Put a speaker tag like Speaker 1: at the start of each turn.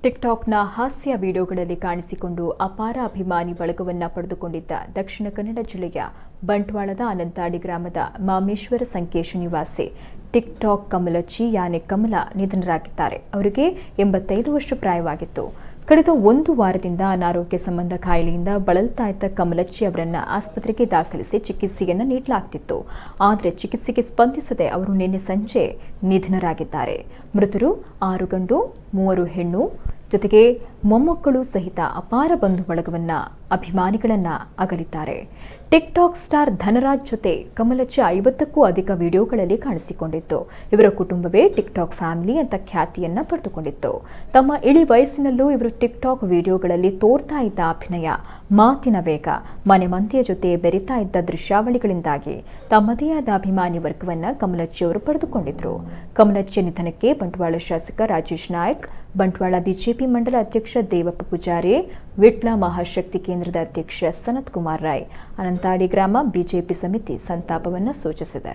Speaker 1: ಟಿಕ್ಟಾಕ್ನ ಹಾಸ್ಯ ವಿಡಿಯೋಗಳಲ್ಲಿ ಕಾಣಿಸಿಕೊಂಡು ಅಪಾರ ಅಭಿಮಾನಿ ಬಳಗವನ್ನು ಪಡೆದುಕೊಂಡಿದ್ದ ದಕ್ಷಿಣ ಕನ್ನಡ ಜಿಲ್ಲೆಯ ಬಂಟ್ವಾಳದ ಅನಂತಾಡಿ ಗ್ರಾಮದ ಮಾಮೇಶ್ವರ ಸಂಕೇಶ್ ನಿವಾಸಿ ಟಿಕ್ಟಾಕ್ ಕಮಲಚ್ಚಿ ಯಾನೆ ಕಮಲ ನಿಧನರಾಗಿದ್ದಾರೆ. ಅವರಿಗೆ 85 ವರ್ಷ ಪ್ರಾಯವಾಗಿತ್ತು. ಕಳೆದ ಒಂದು ವಾರದಿಂದ ಅನಾರೋಗ್ಯ ಸಂಬಂಧ ಕಾಯಿಲೆಯಿಂದ ಬಳಲ್ತಾ ಇದ್ದ ಕಮಲಚ್ಚಿ ಅವರನ್ನು ಆಸ್ಪತ್ರೆಗೆ ದಾಖಲಿಸಿ ಚಿಕಿತ್ಸೆಯನ್ನು ನೀಡಲಾಗ್ತಿತ್ತು. ಆದರೆ ಚಿಕಿತ್ಸೆಗೆ ಸ್ಪಂದಿಸದೆ ಅವರು ನಿನ್ನೆ ಸಂಜೆ ನಿಧನರಾಗಿದ್ದಾರೆ. ಮೃತರು 6 ಗಂಡು 3 ಹೆಣ್ಣು ಜೊತೆಗೆ ಮೊಮ್ಮಕ್ಕಳು ಸಹಿತ ಅಪಾರ ಬಂಧು ಬಳಗವನ್ನ ಅಭಿಮಾನಿಗಳನ್ನ ಅಗಲಿದ್ದಾರೆ. ಟಿಕ್ಟಾಕ್ ಸ್ಟಾರ್ ಧನರಾಜ್ ಜೊತೆ ಕಮಲಚ್ಚಿ 50ಕ್ಕೂ ಅಧಿಕ ವಿಡಿಯೋಗಳಲ್ಲಿ ಕಾಣಿಸಿಕೊಂಡಿತ್ತು. ಇವರ ಕುಟುಂಬವೇ ಟಿಕ್ಟಾಕ್ ಫ್ಯಾಮಿಲಿ ಅಂತ ಖ್ಯಾತಿಯನ್ನ ಪಡೆದುಕೊಂಡಿತ್ತು. ತಮ್ಮ ಇಳಿ ವಯಸ್ಸಿನಲ್ಲೂ ಇವರು ಟಿಕ್ಟಾಕ್ ವಿಡಿಯೋಗಳಲ್ಲಿ ತೋರ್ತಾ ಇದ್ದ ಅಭಿನಯ, ಮಾತಿನ ವೇಗ, ಮನೆ ಮಂದಿಯ ಜೊತೆ ಬೆರಿತಾ ಇದ್ದ ದೃಶ್ಯಾವಳಿಗಳಿಂದಾಗಿ ತಮ್ಮದೇ ಆದ ಅಭಿಮಾನಿ ವರ್ಗವನ್ನ ಕಮಲಚ್ಚಿ ಅವರು ಪಡೆದುಕೊಂಡಿದ್ರು. ಕಮಲಚ್ಚಿ ನಿಧನಕ್ಕೆ ಬಂಟ್ವಾಳ ಶಾಸಕ ರಾಜೇಶ್ ನಾಯ್ಕ್, ಬಂಟ್ವಾಳ ಬಿಜೆಪಿ ಮಂಡಲ ಅಧ್ಯಕ್ಷ ದೇವಪ್ಪ ಪೂಜಾರಿ, ವಿಟ್ಲ ಮಹಾಶಕ್ತಿ ಕೇಂದ್ರದ ಅಧ್ಯಕ್ಷ ಸನತ್ ಕುಮಾರ್ ರಾಯ್, ಅನಂತಾಡಿ ಗ್ರಾಮ ಬಿಜೆಪಿ ಸಮಿತಿ ಸಂತಾಪವನ್ನು ಸೂಚಿಸಿದೆ.